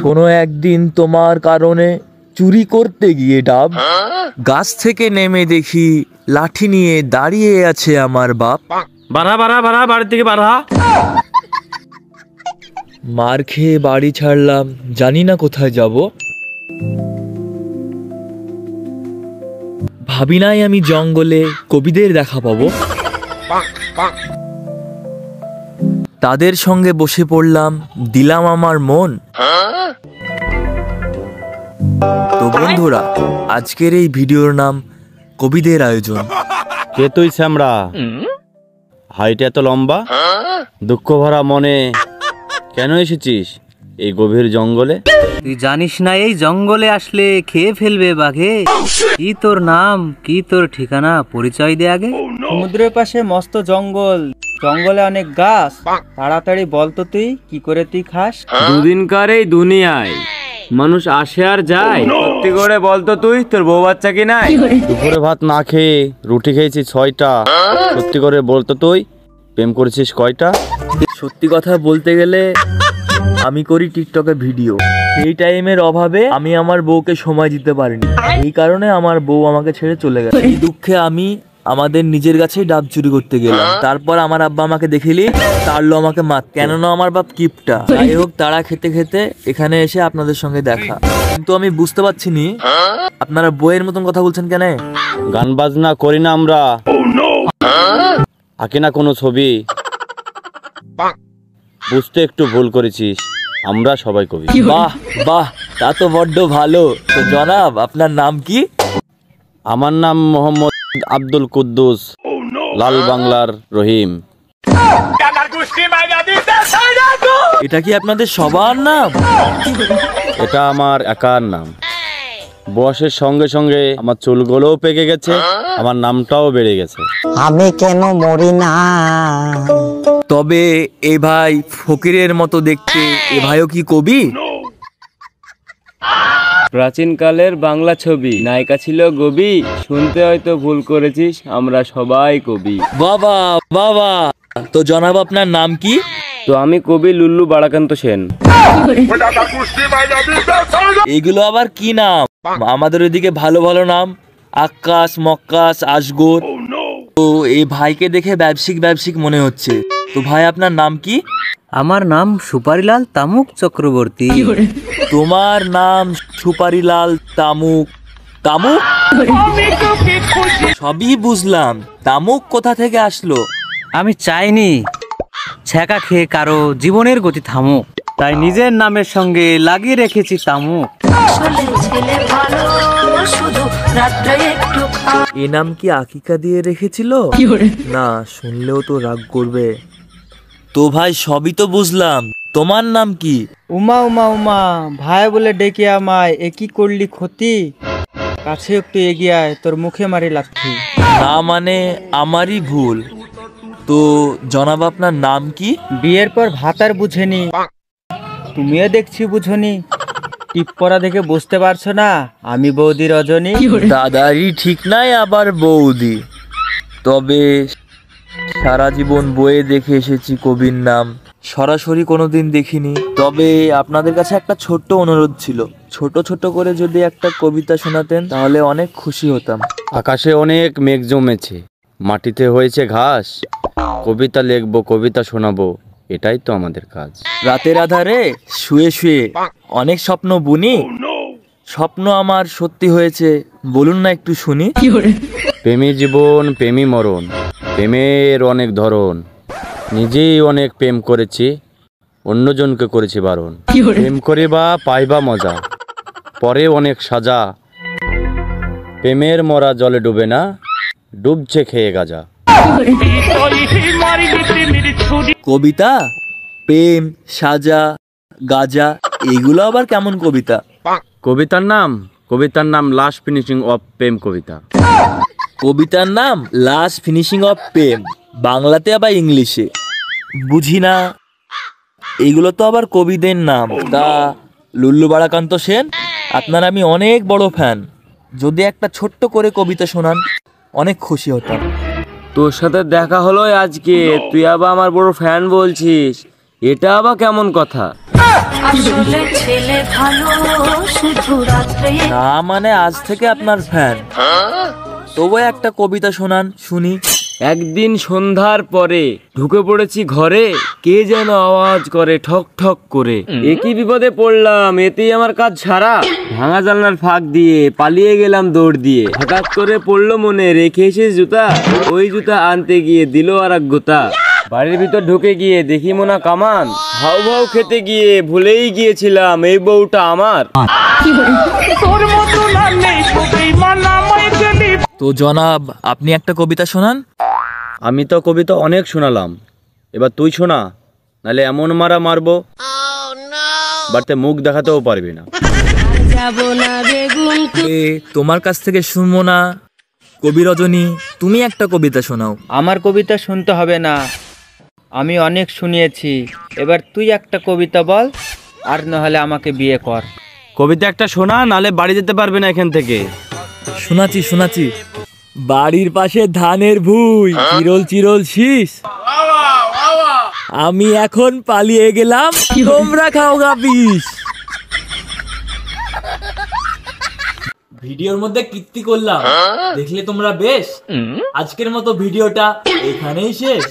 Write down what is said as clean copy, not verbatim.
কোনো একদিন তোমার কারণে চুরি করতে গিয়ে ডাব গাছ থেকে নেমে দেখি লাঠি নিয়ে দাঁড়িয়ে আছে আমার বাপ। বাড়া বাড়া বাড়া বাড়ির থেকে বাড়া। মার খেয়ে বাড়ি ছাড়লাম, জানি না কোথায় যাব। ভাবি নাই আমি জঙ্গলে কবিদের দেখা পাবো। তাদের সঙ্গে বসে পড়লাম, দিলাম আমার মন। তো বন্ধুরা, আজকের এই ভিডিওর নাম কবিদের আয়োজন। কে তুই শ্যামড়া? হাইট এত লম্বা, দুঃখ ভরা মনে কেন এসেছিস এই গভীর জঙ্গলে? তুই জানিস না এই জঙ্গলে আসলে খেয়ে ফেলবে বাঘে? কি তোর নাম, কি তোর ঠিকানা, পরিচয় দে আগে। সমুদ্রের পাশে মস্ত জঙ্গল, জঙ্গলে অনেক গাছ। তাড়াতাড়ি বলতো তুই কি করে তুই খাস? দুদিনকার এই দুনিয়ায় মানুষ আসে আর যায়। সত্যি করে বলতো তুই, তোর বউ বাচ্চা কি নাই? দুপুরে ভাত না খেয়ে রুটি খেয়েছিস 6টা। সত্যি করে বলতো তুই, প্রেম করেছিস কয়টা? সত্যি কথা বলতে গেলে আমি করি টিকটকে ভিডিও। এই টাইমের অভাবে আমি আমার বউকে সময় দিতে পারিনি, এই কারণে আমার বউ আমাকে ছেড়ে চলে গেছে। এই দুঃখে আমি আমাদের নিজের কাছেই ডাব চুরি করতে গেলাম। তারপর আমার আব্বা আমাকে দেখেলি তাড়লো আমাকে মাত, কেননা আমার বাপ কিপটা। যাই হোক, তারা খেতে খেতে এখানে এসে আপনাদের সঙ্গে দেখা। কিন্তু আমি বুঝতে পারছি নি আপনারা বইয়ের মতন কথা বলছেন কেন? গান বাজনা করি না আমরা, আঁকি না কোনো ছবি। বুঝতে একটু ভুল করেছিস, আমরা সবাই কবি। বাহ বাহ, তা তো বড্ড ভালো। তো জনাব, আপনার নাম কি? আমার নাম মোহাম্মদ আব্দুল কুদ্দুস, লাল বাংলার রহিম। এটা কি আপনাদের সবার নাম? এটা আমার একার নাম। বয়সের সঙ্গে সঙ্গে আমার চুলগুলোও পেকে গেছে, আমার নামটাও বেড়ে গেছে। আমি কেন মরি না? তবে এ ভাই ফকিরের মতো দেখতে, এ ভাইও কি কবি? প্রাচীনকালের বাংলা ছবি, নায়িকা ছিল গবি। শুনতে হয়তো ভুল করেছিস, আমরা সবাই কবি। বাবা বাবা, তো জনাব আপনার নাম কি? তো আমি কবি লুল্লু বাড়াকান্ত সেন। এগুলো আবার কি নাম? আমাদের ওইদিকে ভালো ভালো নাম, আক্কাস, মক্কাস, আসগর। তো এই ভাইকে দেখে ব্যবসায়িক মনে হচ্ছে। তো ভাই আপনার নাম কি? আমার নাম সুপারিলাল তামুক চক্রবর্তী। তোমার নাম সুপারিলাল তামুক? তামুক সবই বুঝলাম, তামুক কোথা থেকে আসলো? আমি চাইনি ছ্যাঁকা খেয়ে কারো জীবনের গতি থামুক, তাই নিজের নামের সঙ্গে লাগিয়ে রেখেছি তামুক। এ নাম কি আকিকা দিয়ে রেখেছিল? না, শুনলেও তো রাগ করবে। তো ভাই সবই তো বুঝলাম, তোমার নাম কি? উমা উমা উমা, ভাই বলে ডেকে আমায় এ কি করলি ক্ষতি? কাছে একটু এগিয়ে আয়, তোর মুখে মারি লাথি। না মানে আমারই ভুল। তো জনাব আপনার নাম কি? বিয়ের পর ভাতার বুঝেনি, তুমিও দেখছি বুঝনি। টিপ পরা দেখে বুঝতে পারছো না আমি বৌদি রজনী? দাদারই ঠিক নাই আবার বৌদি। তবে সারা জীবন বইয়ে দেখে এসেছি কবির নাম, সরাসরি কোনোদিন দেখিনি। তবে আপনাদের কাছে একটা ছোট্ট অনুরোধ ছিল, ছোট ছোট করে যদি একটা কবিতা শোনাতেন তাহলে অনেক খুশি হতাম। আকাশে অনেক মেঘ জমেছে, মাটিতে হয়েছে ঘাস। কবিতা লিখবো, কবিতা শোনাবো, এটাই তো আমাদের কাজ। রাতের আধারে শুয়ে শুয়ে অনেক স্বপ্ন বুনি, স্বপ্ন আমার সত্যি হয়েছে, বলুন না একটু শুনি। প্রেমী জীবন, প্রেমী মরণ, প্রেমের অনেক ধরন। নিজেই অনেক প্রেম করেছি, অন্যজনকে করেছি বারণ। প্রেম করিবা পাইবা মজা, পরে অনেক সাজা। প্রেমের মরা জলে ডুবে না, ডুবছে খেয়ে গাজা। কবিতা, প্রেম, সাজা, গাজা, এগুলো আবার কেমন কবিতা? কবিতার নাম লাস্ট ফিনিশিং অফ প্রেম কবিতা। কবিতার নাম লাস্ট ফিনিশিং অফ প্রেম, বাংলাতে আবার ইংলিশে বুঝি না। এগুলো তো আবার কবিদের নাম। তা লুল্লু বাড়াকান্ত সেন, আপনার আমি অনেক বড় ফ্যান। যদি একটা ছোট্ট করে কবিতা শোনান অনেক খুশি হতাম। তোর সাথে দেখা হলো আজকে, তুই আবার আমার বড় ফ্যান বলছিস, এটা আবার কেমন কথা? আসলে ছেলে ভালো শুধু রাত্রে না মানে আজ থেকে আপনার ফ্যান। তবু একটা কবিতা শোনান শুনি। একদিন সন্ধ্যার পরে ঢুকে পড়েছি ঘরে, কে যেন আওয়াজ করে ঠক ঠক করে। একই বিপদে পড়লাম, এতেই আমার কাজ ছাড়া। ভাঙা জানলার ফাঁক দিয়ে পালিয়ে গেলাম দৌড় দিয়ে। হঠাৎ করে পড়লো মনে, রেখে এসে জুতা, ওই জুতা আনতে গিয়ে দিল আর এক গোতা। বাড়ির ভিতর ঢুকে গিয়ে দেখি মোনা কামান, ভাউ ভাউ খেতে গিয়ে ভুলেই গিয়েছিলাম এই বউটা আমার। তো জনাব আপনি একটা কবিতা শোনান। আমি তো কবিতা অনেক শোনালাম, এবার তুই শোনা, নাহলে এমন মারা মারবো বাড়িতে মুখ দেখাতেও পারবি না। তোমার কাছ থেকে শুনবো না। কবি রজনী, তুমি একটা কবিতা শোনাও। আমার কবিতা শুনতে হবে না, আমি অনেক শুনিয়েছি। এবার তুই একটা কবিতা বল, আর নাহলে আমাকে বিয়ে কর। কবিতা একটা শোনা, নাহলে বাড়ি যেতে পারবে না এখান থেকে। শোনাচ্ছি। বাড়ির পাশে ধানের ভুঁই, চিরল চিরল শীষ, আমি এখন পালিয়ে গেলাম, তোমরা খাও গা বিষ। ভিডিওর মধ্যে কীর্তি করলাম, দেখলে তোমরা বেশ। আজকের মতো ভিডিওটা এখানেই শেষ।